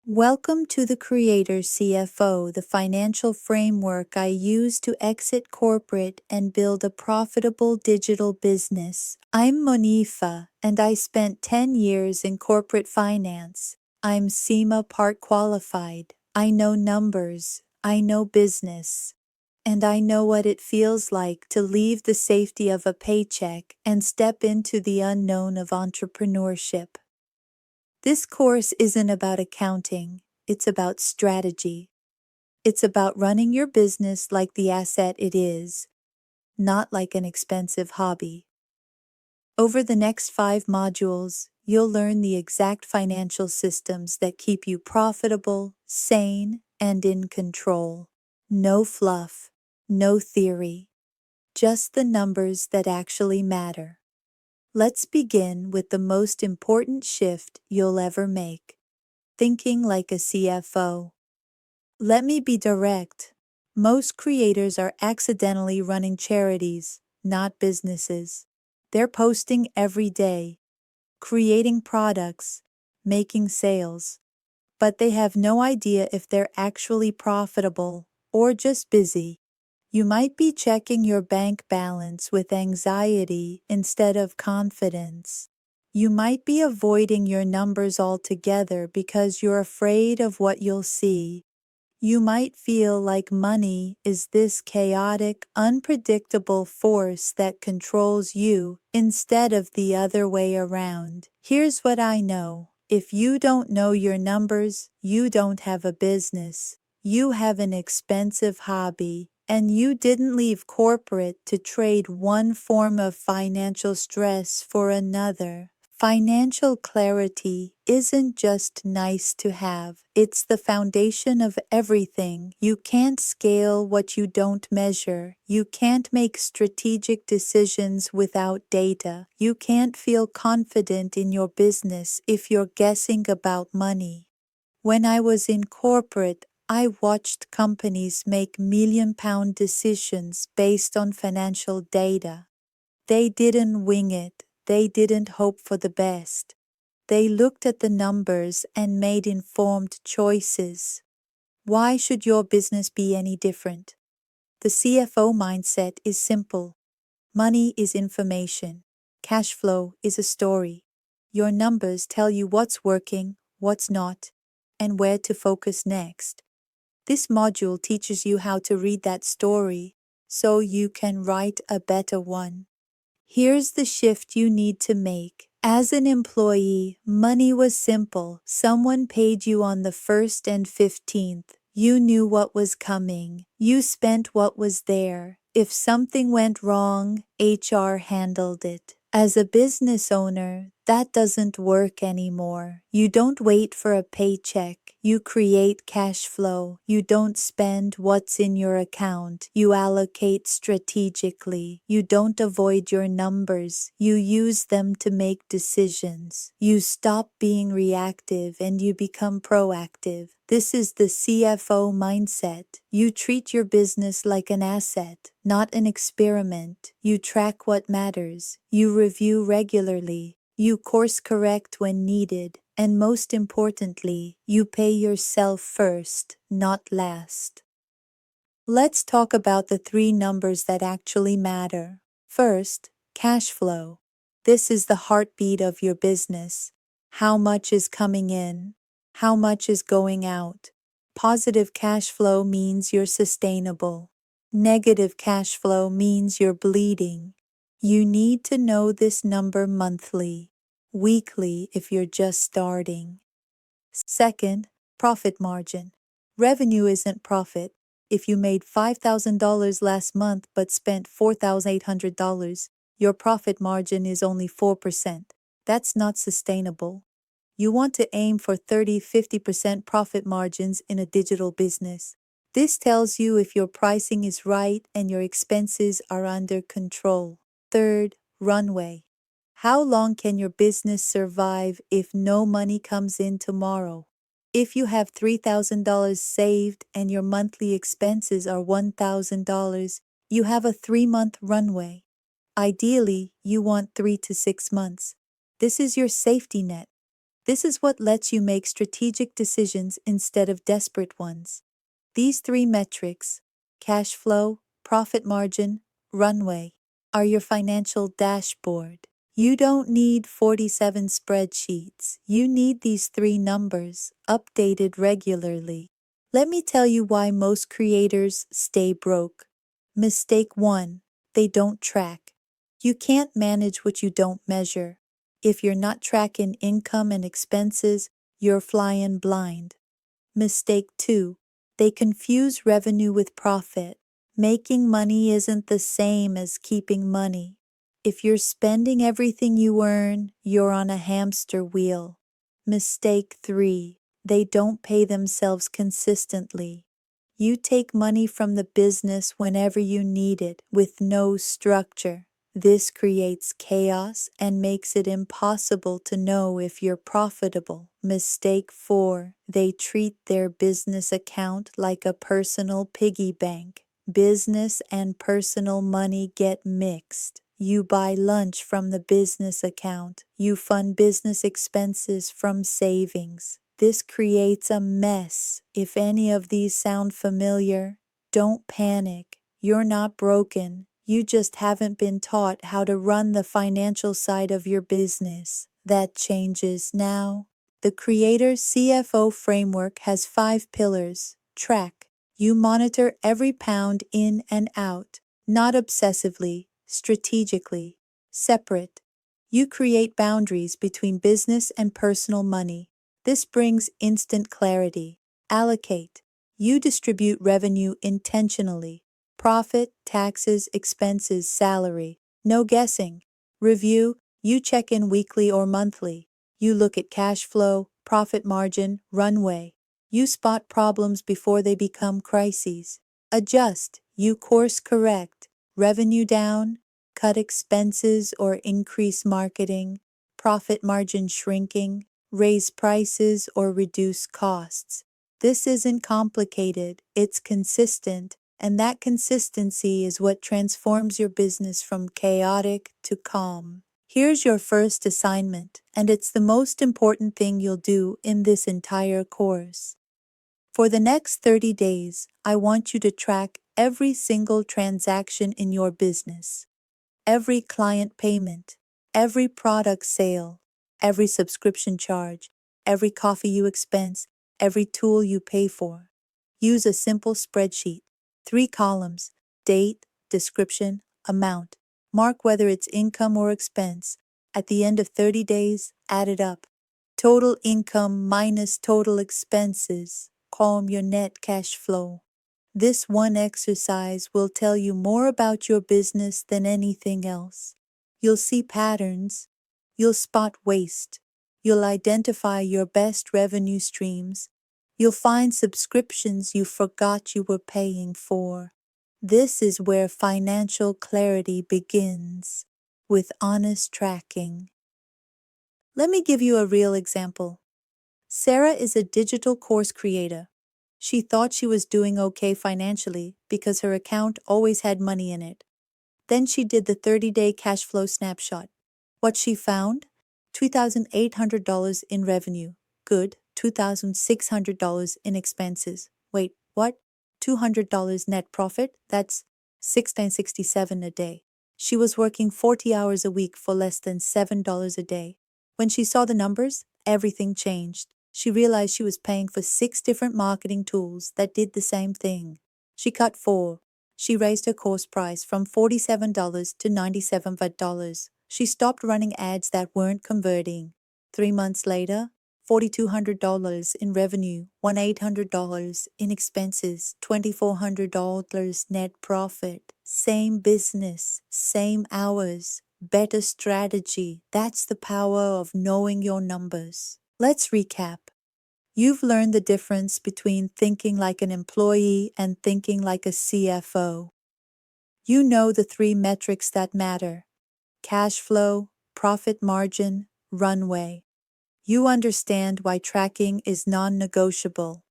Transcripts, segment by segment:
Welcome to the Creator CFO, the financial framework I use to exit corporate and build a profitable digital business. I'm Monifa, and I spent 10 years in corporate finance. I'm SEMA part qualified. I know numbers, I know business, and I know what it feels like to leave the safety of a paycheck and step into the unknown of entrepreneurship. This course isn't about accounting, it's about strategy. It's about running your business like the asset it is, not like an expensive hobby. Over the next 5 modules, you'll learn the exact financial systems that keep you profitable, sane, and in control. No fluff, no theory, just the numbers that actually matter. Let's begin with the most important shift you'll ever make. Thinking like a CFO. Let me be direct. Most creators are accidentally running charities, not businesses. They're posting every day, creating products, making sales, but they have no idea if they're actually profitable or just busy. You might be checking your bank balance with anxiety instead of confidence. You might be avoiding your numbers altogether because you're afraid of what you'll see. You might feel like money is this chaotic, unpredictable force that controls you instead of the other way around. Here's what I know. If you don't know your numbers, you don't have a business. You have an expensive hobby, and you didn't leave corporate to trade one form of financial stress for another. Financial clarity isn't just nice to have, it's the foundation of everything. You can't scale what you don't measure. You can't make strategic decisions without data. You can't feel confident in your business if you're guessing about money. When I was in corporate, I watched companies make million-pound decisions based on financial data. They didn't wing it. They didn't hope for the best. They looked at the numbers and made informed choices. Why should your business be any different? The CFO mindset is simple. Money is information. Cash flow is a story. Your numbers tell you what's working, what's not, and where to focus next. This module teaches you how to read that story so you can write a better one. Here's the shift you need to make. As an employee, money was simple. Someone paid you on the 1st and 15th. You knew what was coming. You spent what was there. If something went wrong, HR handled it. As a business owner, that doesn't work anymore. You don't wait for a paycheck. You create cash flow. You don't spend what's in your account. You allocate strategically. You don't avoid your numbers. You use them to make decisions. You stop being reactive and you become proactive. This is the CFO mindset. You treat your business like an asset, not an experiment. You track what matters. You review regularly. You course correct when needed. And most importantly, you pay yourself first, not last. Let's talk about the 3 numbers that actually matter. First, cash flow. This is the heartbeat of your business. How much is coming in? How much is going out? Positive cash flow means you're sustainable. Negative cash flow means you're bleeding. You need to know this number monthly, weekly if you're just starting. Second, profit margin. Revenue isn't profit. If you made $5,000 last month but spent $4,800, your profit margin is only 4%. That's not sustainable. You want to aim for 30-50% profit margins in a digital business. This tells you if your pricing is right and your expenses are under control. Third, runway. How long can your business survive if no money comes in tomorrow? If you have $3,000 saved and your monthly expenses are $1,000, you have a 3-month runway. Ideally, you want 3 to 6 months. This is your safety net. This is what lets you make strategic decisions instead of desperate ones. These three metrics, cash flow, profit margin, runway, are your financial dashboard. You don't need 47 spreadsheets. You need these three numbers, updated regularly. Let me tell you why most creators stay broke. Mistake 1. They don't track. You can't manage what you don't measure. If you're not tracking income and expenses, you're flying blind. Mistake 2. They confuse revenue with profit. Making money isn't the same as keeping money. If you're spending everything you earn, you're on a hamster wheel. Mistake 3. They don't pay themselves consistently. You take money from the business whenever you need it, with no structure. This creates chaos and makes it impossible to know if you're profitable. Mistake 4. They treat their business account like a personal piggy bank. Business and personal money get mixed. You buy lunch from the business account. You fund business expenses from savings. This creates a mess. If any of these sound familiar, don't panic. You're not broken. You just haven't been taught how to run the financial side of your business. That changes now. The Creator CFO framework has 5 pillars. Track. You monitor every pound in and out, not obsessively, strategically. Separate. You create boundaries between business and personal money. This brings instant clarity. Allocate. You distribute revenue intentionally. Profit, taxes, expenses, salary. No guessing. Review. You check in weekly or monthly. You look at cash flow, profit margin, runway. You spot problems before they become crises. Adjust. You course correct. Revenue down, cut expenses or increase marketing. Profit margin shrinking, raise prices or reduce costs. This isn't complicated, it's consistent, and that consistency is what transforms your business from chaotic to calm. Here's your first assignment, and it's the most important thing you'll do in this entire course. For the next 30 days, I want you to track every single transaction in your business, every client payment, every product sale, every subscription charge, every coffee you expense, every tool you pay for. Use a simple spreadsheet, 3 columns, date, description, amount. Mark whether it's income or expense. At the end of 30 days, add it up. Total income minus total expenses. Call your net cash flow. This one exercise will tell you more about your business than anything else. You'll see patterns. You'll spot waste. You'll identify your best revenue streams. You'll find subscriptions you forgot you were paying for. This is where financial clarity begins, with honest tracking. Let me give you a real example. Sarah is a digital course creator. She thought she was doing okay financially because her account always had money in it. Then she did the 30-day cash flow snapshot. What she found? $2,800 in revenue. Good. $2,600 in expenses. Wait, what? $200 net profit? That's $16.67 a day. She was working 40 hours a week for less than $7 a day. When she saw the numbers, everything changed. She realized she was paying for 6 different marketing tools that did the same thing. She cut 4. She raised her course price from $47 to $97. She stopped running ads that weren't converting. 3 months later, $4,200 in revenue, $1,800 in expenses, $2,400 net profit. Same business, same hours, better strategy. That's the power of knowing your numbers. Let's recap. You've learned the difference between thinking like an employee and thinking like a CFO. You know the 3 metrics that matter: cash flow, profit margin, runway. You understand why tracking is non-negotiable.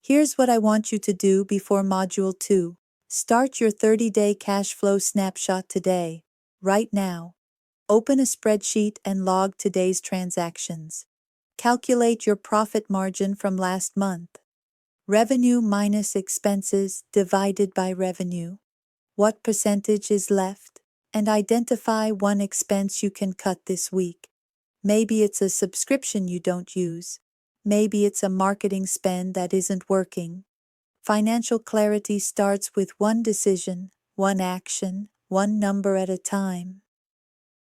Here's what I want you to do before Module 2. Start your 30-day cash flow snapshot today, right now. Open a spreadsheet and log today's transactions. Calculate your profit margin from last month. Revenue minus expenses divided by revenue. What percentage is left? And identify one expense you can cut this week. Maybe it's a subscription you don't use. Maybe it's a marketing spend that isn't working. Financial clarity starts with one decision, one action, one number at a time.